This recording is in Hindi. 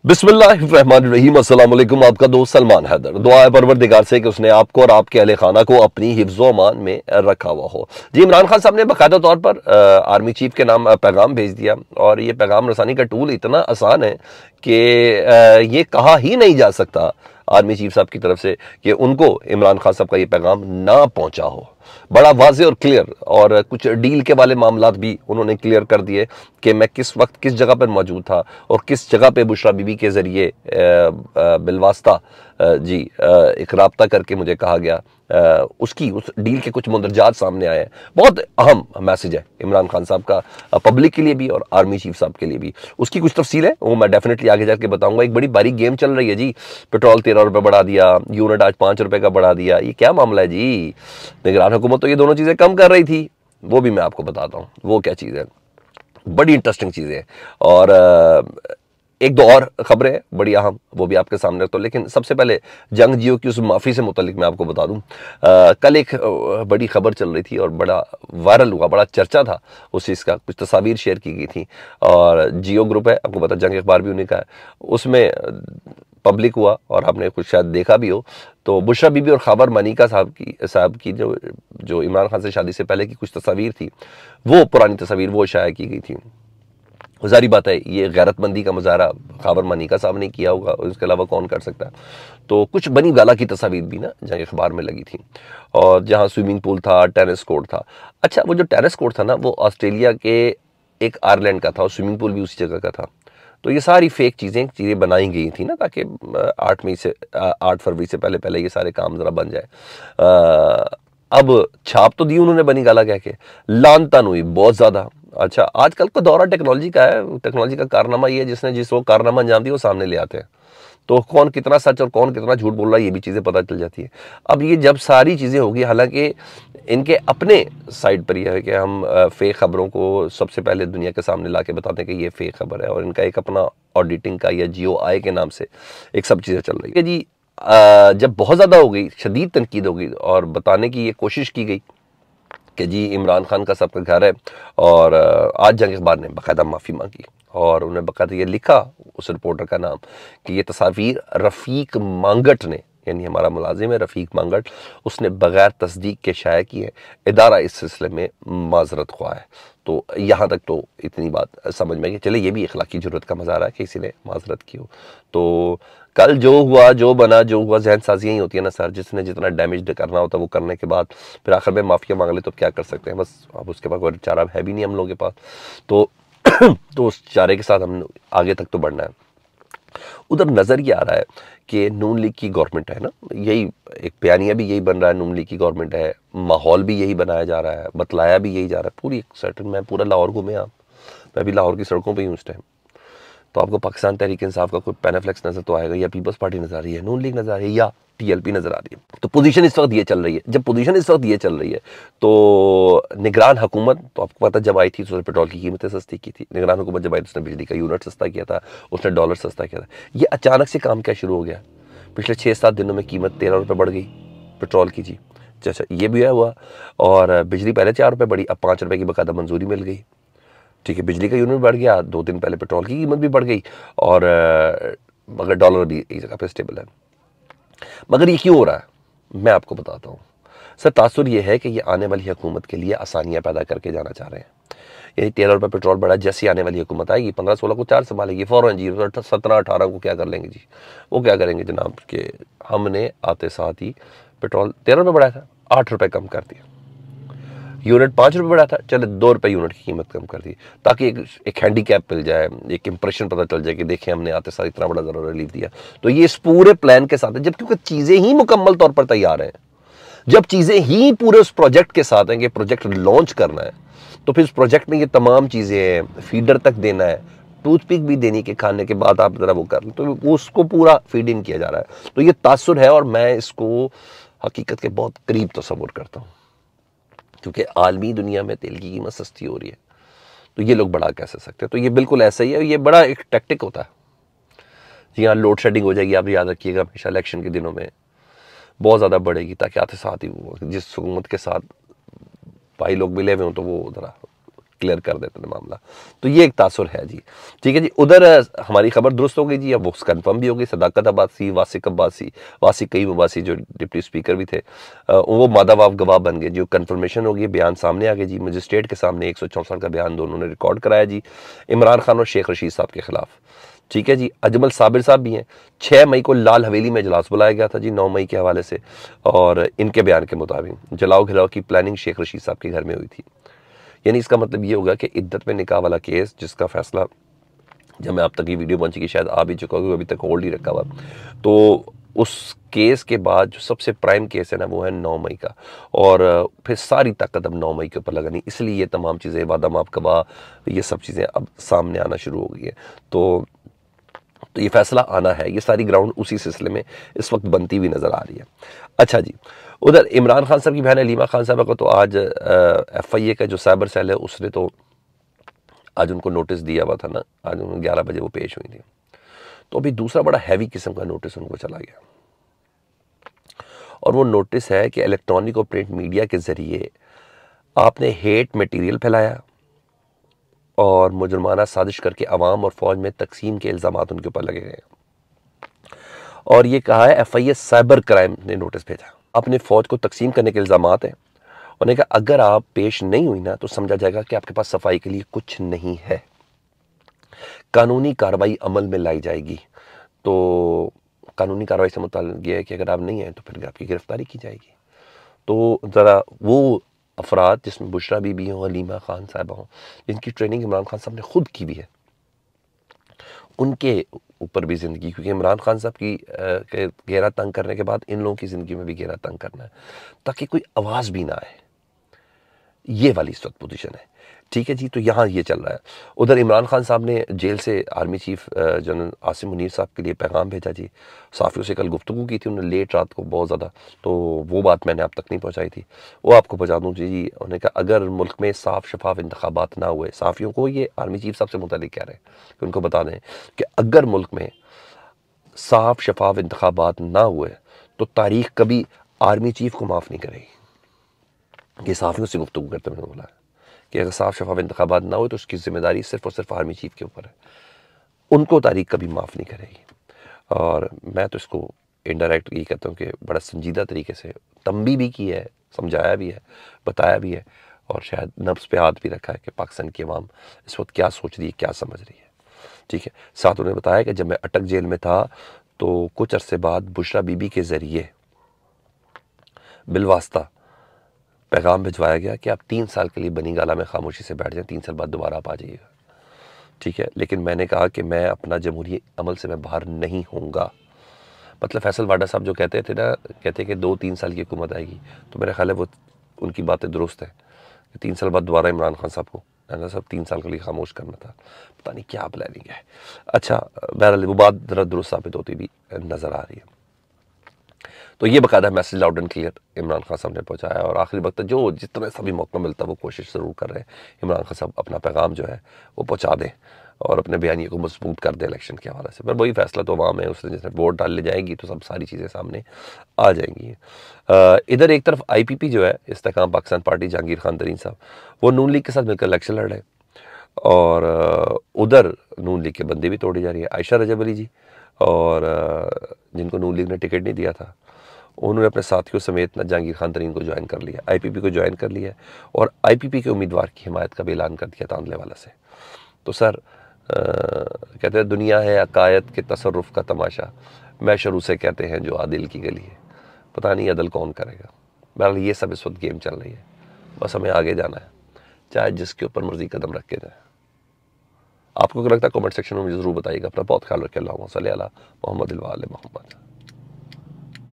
बिस्मिल्लाहिर्रहमानिर्रहीम अस्सलाम वालेकुम। आपका दोस्त सलमान हैदर। दुआ है परवरदिगार से कि उसने आपको और आपके अहले खाना को अपनी हिफ्ज़ो अमान में रखा हुआ हो। जी, इमरान खान साहब ने बाकायदा तौर पर आर्मी चीफ के नाम पैगाम भेज दिया और ये पैगाम रसानी का टूल इतना आसान है कि ये कहा ही नहीं जा सकता आर्मी चीफ साहब की तरफ से कि उनको इमरान खान साहब का ये पैगाम ना पहुंचा हो। बड़ा वाज़े और क्लियर, और कुछ डील के वाले मामलात भी उन्होंने क्लियर कर दिए कि मैं किस वक्त किस जगह पर मौजूद था और किस जगह पे बुशरा बीबी के ज़रिए बिलवास्ता एक राब्ता करके मुझे कहा गया। उस डील के कुछ मुंदरजात सामने आए हैं। बहुत अहम मैसेज है इमरान खान साहब का पब्लिक के लिए भी और आर्मी चीफ साहब के लिए भी। उसकी कुछ तफसील है वो मैं डेफिनेटली आगे जाके बताऊंगा। एक बड़ी बारीक गेम चल रही है जी। पेट्रोल 13 रुपये बढ़ा दिया, यूनिट आज 5 रुपये का बढ़ा दिया। ये क्या मामला है जी? निगरान हुकूमत तो ये दोनों चीज़ें कम कर रही थी, वो भी मैं आपको बताता हूँ वो क्या चीज़ है। बड़ी इंटरेस्टिंग चीज़ें हैं और एक दो और खबरें हैं बड़ी अहम, वो भी आपके सामने रखता हूँ। लेकिन सबसे पहले जंग जियो की उस माफ़ी से मुतल्लिक मैं आपको बता दूँ। कल एक बड़ी खबर चल रही थी और बड़ा वायरल हुआ, बड़ा चर्चा था उस चीज़ का। कुछ तस्वीर शेयर की गई थी और जियो ग्रुप है, आपको पता जंग अखबार भी उन्हीं का है, उसमें पब्लिक हुआ और आपने कुछ शायद देखा भी हो। तो बुशरा बीबी और खबर मनिका साहब की जो इमरान खान से शादी से पहले की कुछ तस्वीर थी, वो पुरानी तस्वीर वो शाया की गई थी। जारी बात है ये गैरतमंदी का मुजाहरा खबर मनिका साहब ने किया होगा, उसके अलावा कौन कर सकता है। तो कुछ बनी गाला की तस्वीर भी ना जंग अखबार में लगी थी और जहाँ स्विमिंग पूल था, टेनिस कोर्ट था। अच्छा, वो जो टेनिस कोर्ट था ना वो ऑस्ट्रेलिया के एक आयरलैंड का था और स्विमिंग पूल भी उसी जगह का था। तो ये सारी फेक चीज़ें बनाई गई थी ना ताकि 8 फरवरी से पहले पहले ये सारे काम ज़रा बन जाए। अब छाप तो दी उन्होंने बनी गाला कह के, लानतान हुई बहुत ज़्यादा। अच्छा, आजकल का दौरा टेक्नोलॉजी का है। टेक्नोलॉजी का कारनामा ये है जिस वो कारनामा अंजाम दिया वो सामने ले आते हैं। तो कौन कितना सच और कौन कितना झूठ बोल रहा है ये भी चीज़ें पता चल जाती है। अब ये जब सारी चीज़ें होगी, हालांकि इनके अपने साइड पर यह है कि हम फेक खबरों को सबसे पहले दुनिया के सामने ला के बताते हैं कि ये फेक खबर है, और इनका एक अपना ऑडिटिंग का या जियो आई के नाम से एक सब चीज़ें चल रही है जी। जब बहुत ज़्यादा हो गई, शदीद तनकीद हो गई और बताने की ये कोशिश की गई कि जी इमरान खान का सबका घर है, और आज जंग अखबार ने बाकायदा माफ़ी मांगी और उन्हें बाकायदा ये लिखा उस रिपोर्टर का नाम कि ये तस्वीर रफ़ीक मांगट ने, यानी हमारा मुलाजिम है रफ़ीक मांगट, उसने बग़ैर तस्दीक के शाया की है। इदारा इस सिलसिले में माजरत ख्वाह है। तो यहाँ तक तो इतनी बात समझ में कि चले ये भी अखलाकी ज़रूरत का मज़ारा है कि किसी ने माजरत की हो। तो कल जो हुआ जो बना जो हुआ, जहन साजियाँ ही होती है ना सर। जिसने जितना डैमेज करना होता है वो करने के बाद फिर आखिर में माफ़िया मांग ले तो क्या कर सकते हैं, बस अब उसके पास कोई चारा है भी नहीं हम लोगों के पास। तो तो उस चारे के साथ हम आगे तक तो बढ़ना है। उधर नज़र ये आ रहा है कि नून लीग की गवर्नमेंट है ना, यही एक बयानिया भी यही बन रहा है, नून लीग की गवर्नमेंट है, माहौल भी यही बनाया जा रहा है, बतलाया भी यही जा रहा है। पूरी सर्टन मैं पूरा लाहौर घूमे आप, मैं भी लाहौर की सड़कों पर ही हूँ उस टाइम। तो आपको पाकिस्तान तहरीक इंसाफ का कोई पैनाफ्लेक्स नजर तो आएगा, या पीपल्स पार्टी नजर आ रही है, नून लीग नजर आ रही है, या टीएलपी नजर आ रही है। तो पोजीशन इस वक्त ये चल रही है। जब पोजीशन इस वक्त ये चल रही है तो निगरान हुकूमत, तो आपको पता जब आई थी उसने पेट्रोल की कीमतें सस्ती की थी। निगरान हुकूमत जब आई तो उसने बिजली का यूनिट सस्ता किया था, उसने डॉलर सस्ता किया था। ये अचानक से काम क्या शुरू हो गया? पिछले 6-7 दिनों में कीमत 13 रुपये बढ़ गई पेट्रोल की जी। अच्छा, ये भी हुआ और बिजली पहले 4 रुपये बढ़ी, अब 5 रुपये की बाकायदा मंजूरी मिल गई। ठीक है, बिजली का यूनिट बढ़ गया, 2 दिन पहले पेट्रोल की कीमत भी बढ़ गई और मगर डॉलर भी एक जगह पे स्टेबल है। मगर ये क्यों हो रहा है मैं आपको बताता हूँ सर। तासुर ये है कि ये आने वाली हुकूमत के लिए आसानियाँ पैदा करके जाना चाह रहे हैं। यानी 13 रुपये पेट्रोल बढ़ा, जैसी आने वाली हुकूमत आएगी 15-16 को 4 संभालेगी फ़ौरन जी। 17-18 को क्या कर लेंगे जी? वो क्या करेंगे जनाब कि हमने आते साथ ही पेट्रोल 13 रुपये बढ़ाया था, 8 रुपये कम कर दिया। यूनिट 5 रुपये बढ़ा था, चले 2 रुपये यूनिट की कीमत कम कर दी, ताकि एक हैंडीकैप मिल जाए, एक इंप्रेशन पता चल जाए कि देखें हमने आते साथ इतना बड़ा ज़रा रिलीफ दिया। तो ये इस पूरे प्लान के साथ है, जब क्योंकि चीज़ें ही मुकम्मल तौर पर तैयार हैं, जब चीज़ें ही पूरे उस प्रोजेक्ट के साथ हैं कि प्रोजेक्ट लॉन्च करना है, तो फिर उस प्रोजेक्ट में ये तमाम चीज़ें हैं। फीडर तक देना है, टूथपिक भी देनी के खाने के बाद आप ज़रा वो कर लें, तो उसको पूरा फीड इन किया जा रहा है। तो ये तासुर है और मैं इसको हकीकत के बहुत करीब तस्वुर करता हूँ, क्योंकि आलमी दुनिया में तेल की कीमत सस्ती हो रही है तो ये लोग बढ़ा कैसे सकते हैं। तो ये बिल्कुल ऐसा ही है, ये बड़ा एक टैक्टिक होता है जी। हाँ, लोड शेडिंग हो जाएगी, आप याद रखिएगा, हमेशा इलेक्शन के दिनों में बहुत ज़्यादा बढ़ेगी, ताकि आते साथ ही जिस हुकूमत के साथ भाई लोग मिले हुए हों तो वो ज़रा क्लियर कर देते हैं मामला। तो ये एक तासुर है जी। ठीक है जी। उधर हमारी खबर दुरुस्त हो गई जी, अब वो कंफर्म भी हो गई। सदाकत अब्बासी, वासिक अब्बासी, वासिक कईम अब्बासी जो डिप्टी स्पीकर भी थे, वो मादावाफ गवाह बन गए। जो कंफर्मेशन हो गई, बयान सामने आ गए जी, मजिस्ट्रेट के सामने 164 का बयान दोनों ने रिकॉर्ड कराया जी, इमरान खान और शेख रशीद साहब के खिलाफ। ठीक है जी। अजमल साबिर साहब भी हैं। 6 मई को लाल हवेली में इजलास बुलाया गया था जी, 9 मई के हवाले से, और इनके बयान के मुताबिक जलाओ घिराव की प्लानिंग शेख रशीद साहब के घर में हुई थी। यानी इसका मतलब ये होगा कि इद्दत में निकाह वाला केस, जिसका फैसला जब मैं आप तक ये वीडियो पहुंची कि शायद आ भी चुका होगा, अभी तक होल्ड ही रखा हुआ, तो उस केस के बाद जो सबसे प्राइम केस है ना, वो है 9 मई का, और फिर सारी ताकत अब 9 मई के ऊपर लगानी। इसलिए ये तमाम चीज़ें, वादा माफ गवाह, ये सब चीज़ें अब सामने आना शुरू हो गई है। तो ये फैसला आना है। ये सारी ग्राउंड उसी सिलसिले में इस वक्त बनती हुई नजर आ रही है। अच्छा जी। उधर इमरान खान साहब की बहन हलीमा खान साहब को तो आज FIA का जो साइबर सेल है उसने तो आज उनको नोटिस दिया हुआ था ना, आज 11 बजे वो पेश हुई थी। तो अभी दूसरा बड़ा हैवी किस्म का नोटिस उनको चला गया, और वो नोटिस है कि इलेक्ट्रॉनिक और प्रिंट मीडिया के जरिए आपने हेट मटेरियल फैलाया और मुजरमाना साजिश करके अवाम और फौज में तकसीम के इल्ज़ाम उनके ऊपर लगे गए। और ये कहा है FIA साइबर क्राइम ने नोटिस भेजा, अपने फौज को तकसीम करने के इल्ज़ाम हैं। उन्होंने कहा अगर आप पेश नहीं हुई ना तो समझा जाएगा कि आपके पास सफाई के लिए कुछ नहीं है, कानूनी कार्रवाई अमल में लाई जाएगी। तो कानूनी कार्रवाई से मुताल्लिक़ ये है कि अगर आप नहीं हैं तो फिर आपकी गिरफ्तारी की जाएगी। तो ज़रा वो अफराद जिसमें बुशरा बीबी हों, हलीमा खान साहबा हों, जिनकी ट्रेनिंग इमरान खान साहब ने खुद की भी है, उनके ऊपर भी ज़िंदगी, क्योंकि इमरान खान साहब की घेरा तंग करने के बाद इन लोगों की ज़िंदगी में भी घेरा तंग करना है, ताकि कोई आवाज़ भी ना आए। ये वाली इस वक्त पोजीशन है। ठीक है जी। तो यहाँ ये चल रहा है। उधर इमरान खान साहब ने जेल से army chief general Asim Munir साहब के लिए पैगाम भेजा जी। साफ़ियों से कल गुफ्तगू की थी उन्होंने लेट रात को बहुत ज़्यादा, तो वो बात मैंने आप तक नहीं पहुँचाई थी, वो आपको पहुँचा दूँ जी। उन्होंने कहा अगर मुल्क में साफ शफाफ इंतखाबात ना हुए, साफ़ियों को ये आर्मी चीफ साहब से मुतालिक कह रहे हैं कि उनको बता दें कि अगर मुल्क में साफ शफाफ इंतखाबात ना हुए तो तारीख कभी आर्मी चीफ को माफ़ नहीं करेगी। ये साफ़ियों से गुफ्तगू करते मैंने बोला है कि अगर साफ शफाफ इंतखाबात ना हो तो उसकी जिम्मेदारी सिर्फ और सिर्फ आर्मी चीफ के ऊपर है, उनको तारीख कभी माफ़ नहीं करेगी। और मैं तो इसको इनडायरेक्ट ये कहता हूँ कि बड़ा संजीदा तरीके से तंबी भी की है, समझाया भी है, बताया भी है, और शायद नब्ज़ पे हाथ भी रखा है कि पाकिस्तान की अवाम इस वक्त क्या सोच रही है, क्या समझ रही है। ठीक है। साथ उन्होंने बताया कि जब मैं अटक जेल में था तो कुछ अरसे बाद बुशरा बीबी के ज़रिए बिलवास्ता पैगाम भिजवाया गया कि आप 3 साल के लिए बनी गाला में खामोशी से बैठ जाएं, 3 साल बाद दोबारा आप आ जाइएगा। ठीक है। लेकिन मैंने कहा कि मैं अपना जमहूरी अमल से मैं बाहर नहीं होऊंगा। मतलब फैसल वाडा साहब जो कहते थे ना, कहते कि 2-3 साल की हुकूमत आएगी, तो मेरा ख्याल है वो उनकी बातें दुरुस्त है कि 3 साल बाद दोबारा इमरान खान साहब को साहब 3 साल के लिए खामोश करना था। पता नहीं क्या प्लानिंग है। अच्छा, बहरहाल वो बात ज़रा दुरुस्त साबित होती भी नज़र आ रही है। तो ये बाकायदा message loud and clear Imran Khan साहब ने पहुंचाया, और आखिरी वक्त जो जितना सा भी मौका मिलता है वो कोशिश ज़रूर कर रहे हैं इमरान खान साहब अपना पैगाम जो है वो पहुंचा दें और अपने बयानिए को मजबूत कर दें इलेक्शन के हवाले से। पर वही फैसला तो अवाम है, उसने जैसे वोट डाल ले जाएगी तो सब सारी चीज़ें सामने आ जाएंगी। इधर एक तरफ IPP जो है, इस्तेकाम पाकिस्तान पार्टी, जहांगीर खान तरीन साहब, वो नून लीग के साथ मिलकर इलेक्शन लड़ रहे हैं, और उधर नून लीग के बंदे भी तोड़ी जा रही है। आयशा रजब अली जी, और जिनको नून लीग ने टिकट नहीं दिया था, उन्होंने अपने साथियों समेत ना जहांगीर खान तरीन को ज्वाइन कर लिया, IPP को ज्वाइन कर लिया, और IPP के उम्मीदवार की हिमायत का भी ऐलान कर दिया तांदले वाला से। तो सर कहते हैं दुनिया है अकायद के तसर्रुफ़ का तमाशा, मैं शुरू से कहते हैं जो आदिल की गली है, पता नहीं अदल कौन करेगा। बहरहाल ये सब इस वक्त गेम चल रही है, बस हमें आगे जाना है, चाहे जिसके ऊपर मर्जी कदम रख के जाए। आपको क्या लगता है कमेंट सेक्शन में मुझे ज़रूर बताइएगा। अपना बहुत ख्याल रखें। अल्लाहुम्मा सल्ली अला मुहम्मद व आले मुहम्मद।